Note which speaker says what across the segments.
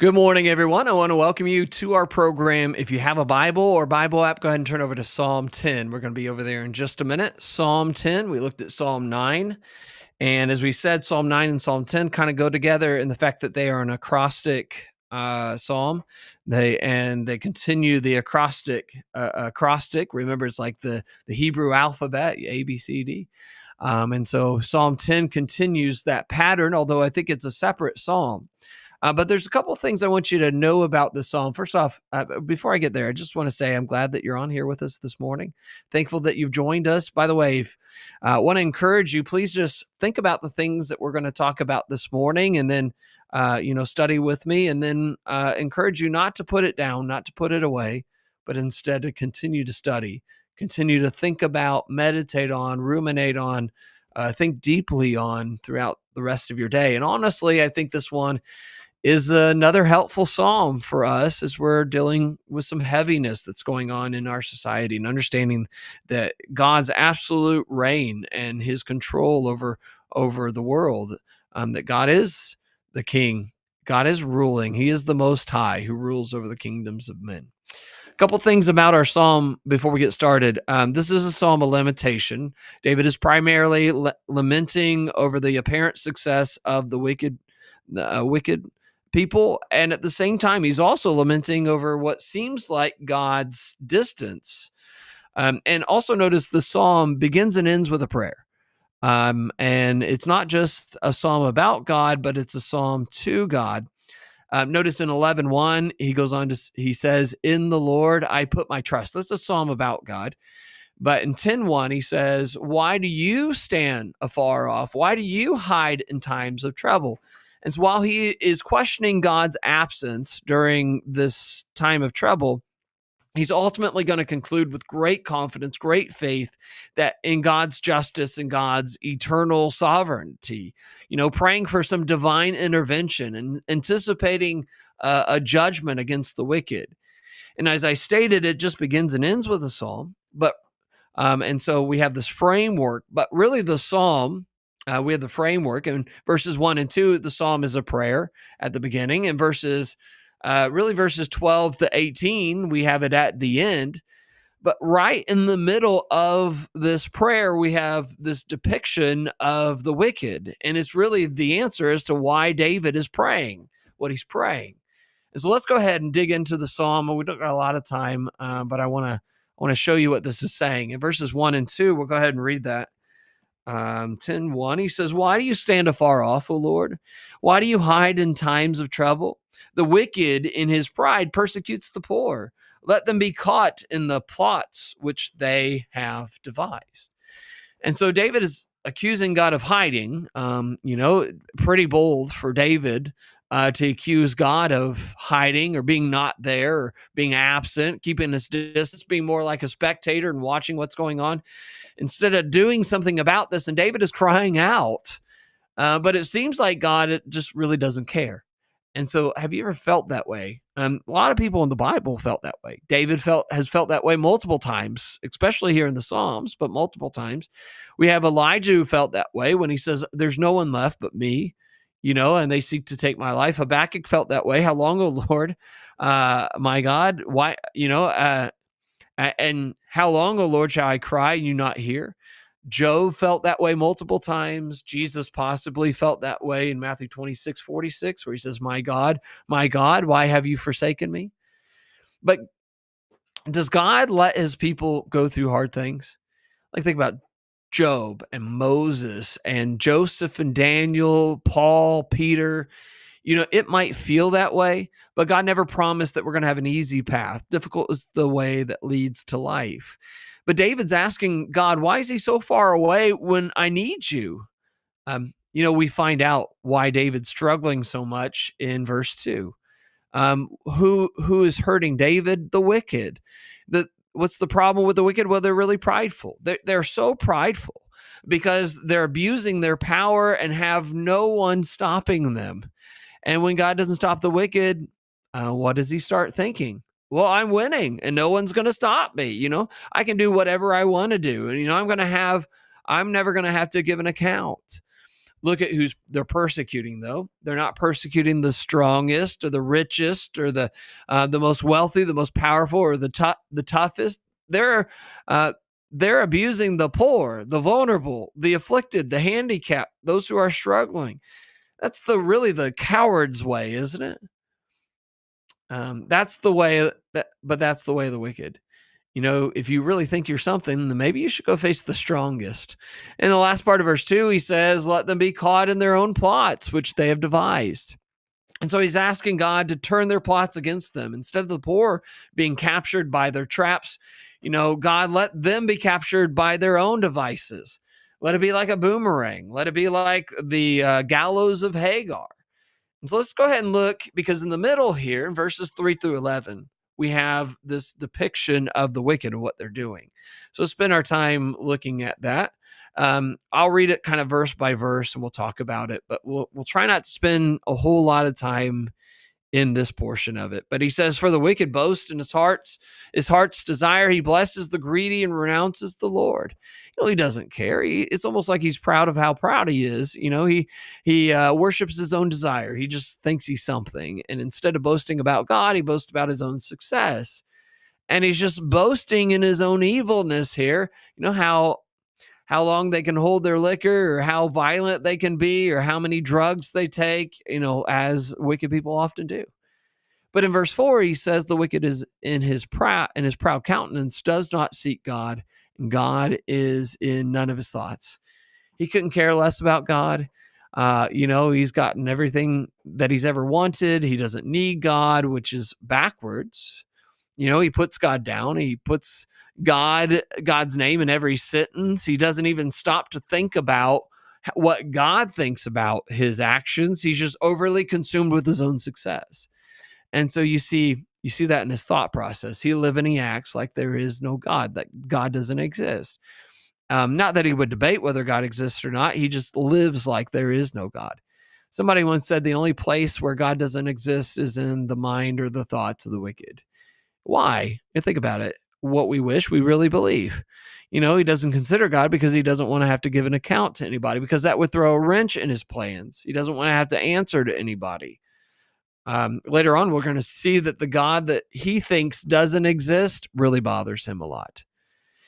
Speaker 1: Good morning, everyone. I want to welcome you to our program. If you have a Bible or Bible app, go ahead and turn over to Psalm 10. We're going to be over there in just a minute. Psalm 10, we looked at Psalm 9. And as we said, Psalm 9 and Psalm 10 kind of go together in the fact that they are an acrostic psalm. They continue the acrostic. Remember, it's like the Hebrew alphabet, A, B, C, D. And so Psalm 10 continues that pattern, although I think it's a separate psalm. But there's a couple of things I want you to know about this psalm. First off, before I get there, I just want to say I'm glad that you're on here with us this morning. Thankful that you've joined us. By the way, I want to encourage you, please just think about the things that we're going to talk about this morning and then, study with me and then encourage you not to put it down, not to put it away, but instead to continue to study, continue to think about, meditate on, ruminate on, think deeply on throughout the rest of your day. And honestly, I think this one is another helpful psalm for us as we're dealing with some heaviness that's going on in our society and understanding that God's absolute reign and his control over the world, that God is the king. God is ruling. He is the Most High who rules over the kingdoms of men. A couple things about our psalm before we get started. This is a psalm of lamentation. David is primarily lamenting over the apparent success of the wicked people, and at the same time, he's also lamenting over what seems like God's distance. And also notice the psalm begins and ends with a prayer. And it's not just a psalm about God, but it's a psalm to God. Notice in 11:1, he says, "In the Lord I put my trust." That's a psalm about God. But in 10:1, he says, "Why do you stand afar off? Why do you hide in times of trouble?" And so while he is questioning God's absence during this time of trouble, he's ultimately going to conclude with great confidence, great faith that in God's justice and God's eternal sovereignty, praying for some divine intervention and anticipating a judgment against the wicked. And as I stated, it just begins and ends with a psalm, and so we have this framework, but really the psalm, we have the framework, and verses 1 and 2, the psalm is a prayer at the beginning, and verses 12 to 18, we have it at the end. But right in the middle of this prayer, we have this depiction of the wicked, and it's really the answer as to why David is praying what he's praying. And so let's go ahead and dig into the psalm. We don't got a lot of time, but I want to show you what this is saying. In verses 1 and 2, we'll go ahead and read that. 10:1, he says, "Why do you stand afar off, O Lord? Why do you hide in times of trouble? The wicked in his pride persecutes the poor. Let them be caught in the plots which they have devised." And so David is accusing God of hiding. Pretty bold for David to accuse God of hiding or being not there or being absent, keeping his distance, being more like a spectator and watching what's going on instead of doing something about this. And David is crying out, but it seems like God just really doesn't care. And so have you ever felt that way? A lot of people in the Bible felt that way. David has felt that way multiple times, especially here in the Psalms, but multiple times. We have Elijah who felt that way when he says, "There's no one left but me, and they seek to take my life." Habakkuk felt that way. "How long, O Lord, my God? Why, and how long, O Lord, shall I cry and you not hear?" Job felt that way multiple times. Jesus possibly felt that way in Matthew 26:46, where he says, my God, why have you forsaken me?" But does God let his people go through hard things? Like, think about Job and Moses and Joseph and Daniel, Paul, Peter. It might feel that way, but God never promised that we're going to have an easy path. Difficult is the way that leads to life. But David's asking God, why is he so far away when I need you? We find out why David's struggling so much in verse 2. Who is hurting David? The wicked. What's the problem with the wicked? Well, they're really prideful. They're so prideful because they're abusing their power and have no one stopping them. And when God doesn't stop the wicked, what does he start thinking? Well, I'm winning and no one's going to stop me. I can do whatever I want to do. And, I'm never going to have to give an account. Look at who's they're persecuting, though. They're not persecuting the strongest or the richest or the most wealthy, the most powerful, or the toughest. Uh, they're abusing the poor, the vulnerable, the afflicted, the handicapped, those who are struggling. That's really the coward's way, isn't it? That's the way but that's the way of the wicked. If you really think you're something, then maybe you should go face the strongest. In the last part of verse 2, he says, let them be caught in their own plots, which they have devised. And so he's asking God to turn their plots against them. Instead of the poor being captured by their traps, God, let them be captured by their own devices. Let it be like a boomerang. Let it be like the gallows of Hagar. And so let's go ahead and look, because in the middle here, in verses 3 through 11, we have this depiction of the wicked and what they're doing. So let's spend our time looking at that. I'll read it kind of verse by verse and we'll talk about it, but we'll try not to spend a whole lot of time in this portion of it. But he says, for the wicked boast in his heart's desire. He blesses the greedy and renounces the Lord. He doesn't care. It's almost like he's proud of how proud he is. He worships his own desire. He just thinks he's something. And instead of boasting about God, he boasts about his own success. And he's just boasting in his own evilness here. How long they can hold their liquor, or how violent they can be, or how many drugs they take, as wicked people often do. But in verse 4, he says the wicked is in his proud countenance does not seek God, and God is in none of his thoughts. He couldn't care less about God. He's gotten everything that he's ever wanted. He doesn't need God, which is backwards. He puts God down. He puts God's name in every sentence. He doesn't even stop to think about what God thinks about his actions. He's just overly consumed with his own success. And so you see that in his thought process. He lives and he acts like there is no God, that God doesn't exist. Not that he would debate whether God exists or not. He just lives like there is no God. Somebody once said the only place where God doesn't exist is in the mind or the thoughts of the wicked. Why? You think about it. What we wish, we really believe. He doesn't consider God because he doesn't want to have to give an account to anybody, because that would throw a wrench in his plans. He doesn't want to have to answer to anybody. Later on, we're going to see that the God that he thinks doesn't exist really bothers him a lot.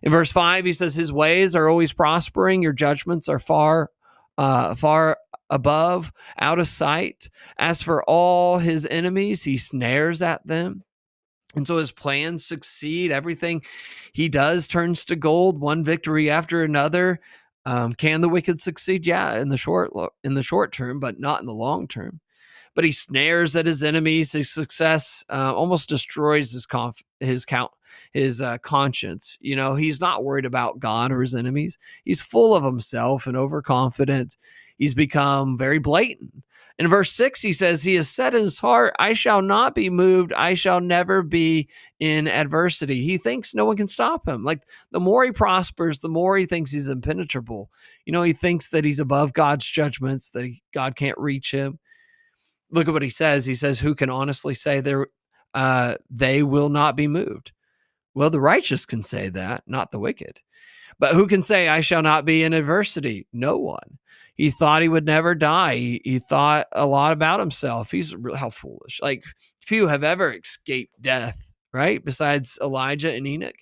Speaker 1: In verse 5, he says, his ways are always prospering. Your judgments are far above, out of sight. As for all his enemies, he snares at them. And so his plans succeed. Everything he does turns to gold, one victory after another. Can the wicked succeed? Yeah, in the short term, but not in the long term. But he snares at his enemies. His success almost destroys his conscience. He's not worried about God or his enemies. He's full of himself and overconfident. He's become very blatant. In verse 6, he says, he has said in his heart, I shall not be moved. I shall never be in adversity. He thinks no one can stop him. Like, the more he prospers, the more he thinks he's impenetrable. He thinks that he's above God's judgments, that God can't reach him. Look at what he says. He says, who can honestly say they will not be moved? Well, the righteous can say that, not the wicked. But who can say, I shall not be in adversity? No one. He thought he would never die. He thought a lot about himself. How foolish. Like, few have ever escaped death, right? Besides Elijah and Enoch.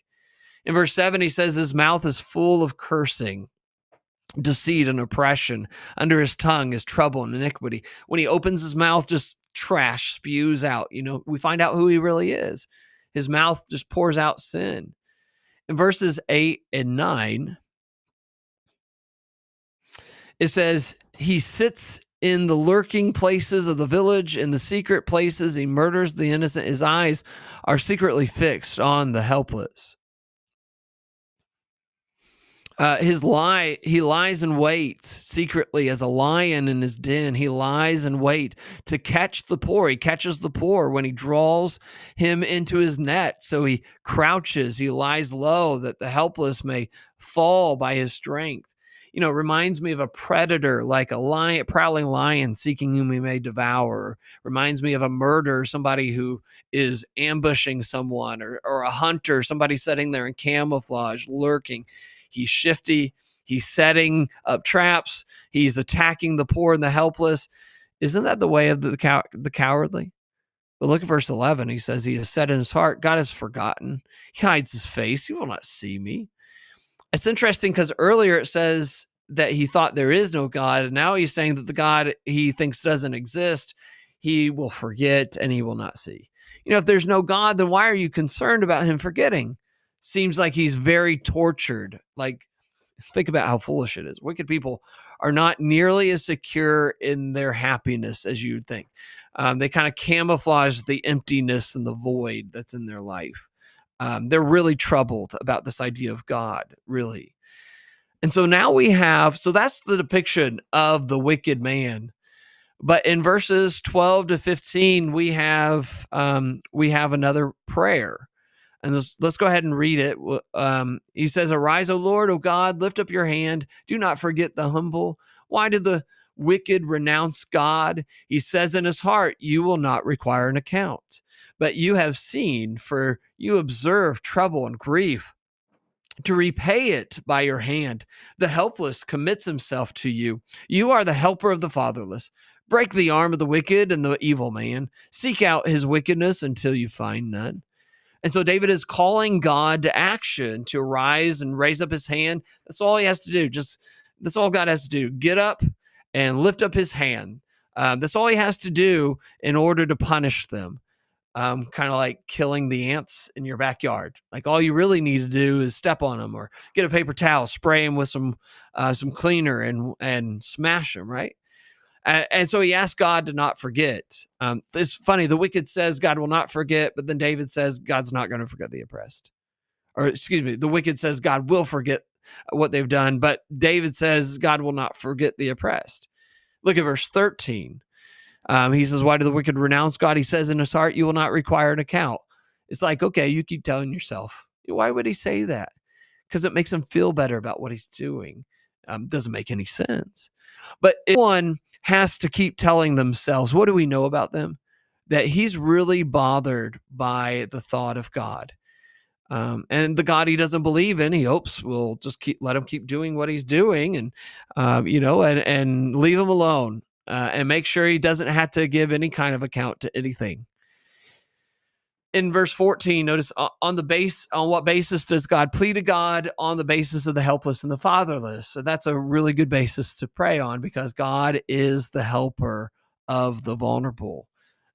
Speaker 1: In verse 7, he says, his mouth is full of cursing, deceit and oppression. Under his tongue is trouble and iniquity. When he opens his mouth, just trash spews out. We find out who he really is. His mouth just pours out sin. In verses 8 and 9, it says, he sits in the lurking places of the village, in the secret places. He murders the innocent. His eyes are secretly fixed on the helpless. He lies in wait secretly as a lion in his den. He lies in wait to catch the poor. He catches the poor when he draws him into his net. So he crouches, he lies low that the helpless may fall by his strength. It reminds me of a predator, like a prowling lion seeking whom he may devour. Reminds me of a murderer, somebody who is ambushing someone, or a hunter, somebody sitting there in camouflage, lurking. He's shifty. He's setting up traps. He's attacking the poor and the helpless. Isn't that the way of the cowardly? But look at verse 11. He says, he has said in his heart, God has forgotten. He hides his face. He will not see me. It's interesting because earlier it says that he thought there is no God. And now he's saying that the God he thinks doesn't exist, he will forget and he will not see. If there's no God, then why are you concerned about him forgetting? Seems like he's very tortured. Like, think about how foolish it is. Wicked people are not nearly as secure in their happiness as you'd think. They kind of camouflage the emptiness and the void that's in their life. They're really troubled about this idea of God, really. And so now so that's the depiction of the wicked man. But in verses 12 to 15, we have another prayer. And let's go ahead and read it. He says, arise, O Lord, O God, lift up your hand. Do not forget the humble. Why do the wicked renounce God? He says in his heart, you will not require an account. But you have seen, for you observe trouble and grief, to repay it by your hand. The helpless commits himself to you. You are the helper of the fatherless. Break the arm of the wicked and the evil man. Seek out his wickedness until you find none. And so David is calling God to action, to arise and raise up his hand. That's all he has to do. That's all God has to do. Get up and lift up his hand. That's all he has to do in order to punish them. Kind of like killing the ants in your backyard. Like, all you really need to do is step on them or get a paper towel, spray them with some cleaner and smash them, right? And so he asked God to not forget. It's funny. The wicked says God will not forget, but then David says God's not going to forget the oppressed. Or excuse me, the wicked says God will forget what they've done, but David says God will not forget the oppressed. Look at verse 13. He says, why do the wicked renounce God? He says in his heart, you will not require an account. It's like, okay, you keep telling yourself. Why would he say that? Because it makes him feel better about what he's doing. Doesn't make any sense. But everyone has to keep telling themselves, what do we know about them? That he's really bothered by the thought of God. And the God he doesn't believe in, he hopes will just let him keep doing what he's doing and leave him alone and make sure he doesn't have to give any kind of account to anything. In verse 14, notice on what basis does God plead to God? On the basis of the helpless and the fatherless. So that's a really good basis to pray on, because God is the helper of the vulnerable.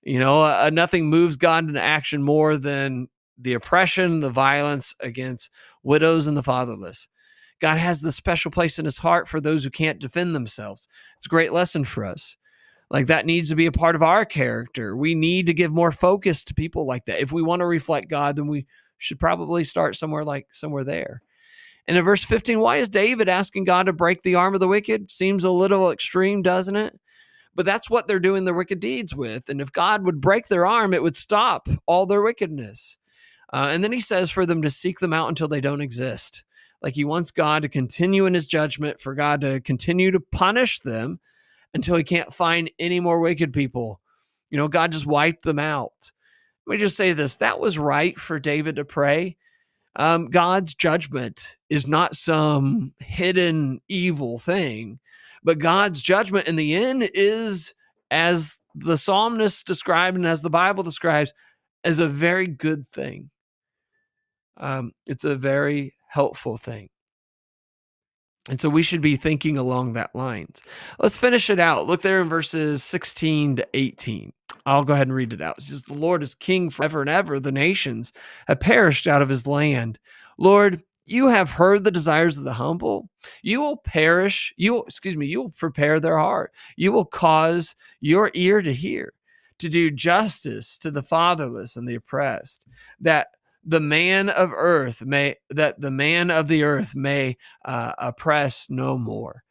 Speaker 1: Nothing moves God into action more than the oppression, the violence against widows and the fatherless. God has this special place in his heart for those who can't defend themselves. It's a great lesson for us. Like, that needs to be a part of our character. We need to give more focus to people like that. If we want to reflect God, then we should probably start somewhere there. And in verse 15, why is David asking God to break the arm of the wicked? Seems a little extreme, doesn't it? But that's what they're doing their wicked deeds with. And if God would break their arm, it would stop all their wickedness. And then he says for them to seek them out until they don't exist. Like, he wants God to continue in his judgment, for God to continue to punish them until he can't find any more wicked people. God just wiped them out. Let me just say this. That was right for David to pray. God's judgment is not some hidden evil thing, but God's judgment in the end is, as the psalmist described and as the Bible describes, as a very good thing. It's a very helpful thing. And so we should be thinking along that lines. Let's finish it out. Look there in verses 16 to 18. I'll go ahead and read it out. It says, the Lord is king forever and ever. The nations have perished out of his land. Lord, you have heard the desires of the humble. You will prepare their heart. You will cause your ear to hear, to do justice to the fatherless and the oppressed, that the man of the earth may oppress no more.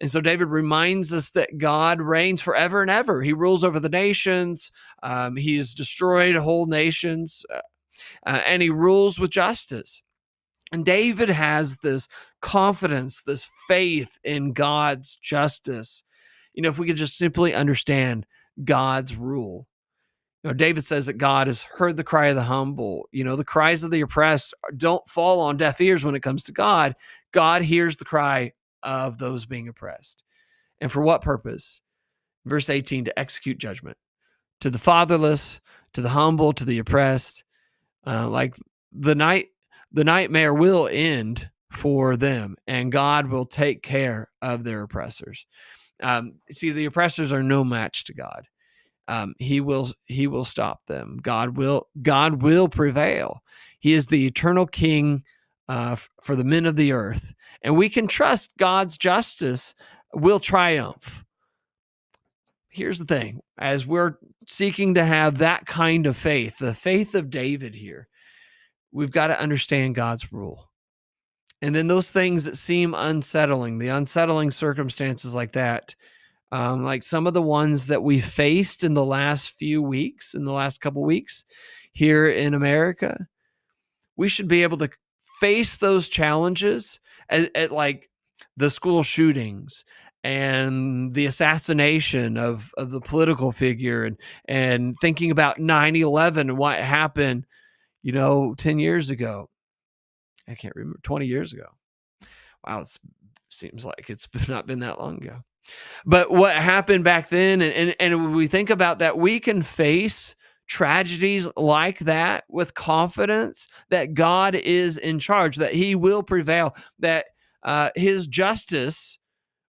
Speaker 1: And so David reminds us that God reigns forever and ever. He rules over the nations. He has destroyed whole nations, and he rules with justice. And David has this confidence, this faith in God's justice. If we could just simply understand God's rule. David says that God has heard the cry of the humble. The cries of the oppressed don't fall on deaf ears when it comes to God. God hears the cry of those being oppressed. And for what purpose? Verse 18, to execute judgment to the fatherless, to the humble, to the oppressed. Like the nightmare will end for them, and God will take care of their oppressors. See, the oppressors are no match to God. He will stop them. God will prevail. He is the eternal King for the men of the earth, and we can trust God's justice will triumph. Here's the thing: as we're seeking to have that kind of faith, the faith of David here, we've got to understand God's rule. And then those things that seem unsettling, the unsettling circumstances like that, like some of the ones that we faced in the last few weeks, in the last couple weeks here in America, we should be able to face those challenges at like the school shootings and the assassination of the political figure, and thinking about 9/11 and what happened, 10 years ago. I can't remember, 20 years ago. Wow, it seems like it's not been that long ago. But what happened back then, and when we think about that, we can face tragedies like that with confidence that God is in charge, that he will prevail, that his justice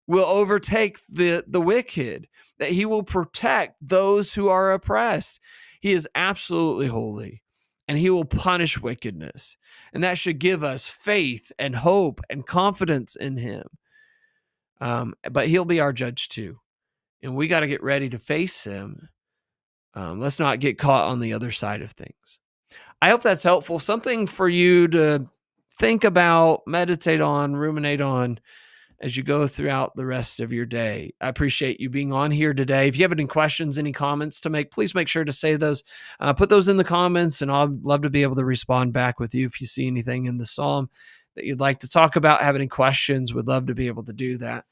Speaker 1: will overtake the wicked, that he will protect those who are oppressed. He is absolutely holy, and he will punish wickedness. And that should give us faith and hope and confidence in him. But he'll be our judge too. And we got to get ready to face him. Let's not get caught on the other side of things. I hope that's helpful. Something for you to think about, meditate on, ruminate on as you go throughout the rest of your day. I appreciate you being on here today. If you have any questions, any comments to make, please make sure to say those. Put those in the comments, and I'd love to be able to respond back with you if you see anything in the psalm that you'd like to talk about, have any questions, would love to be able to do that.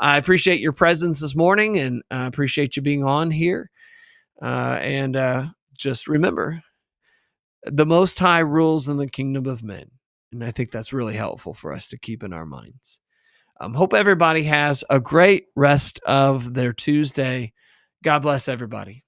Speaker 1: I appreciate your presence this morning, and I appreciate you being on here. And just remember, the Most High rules in the kingdom of men. And I think that's really helpful for us to keep in our minds. Hope everybody has a great rest of their Tuesday. God bless everybody.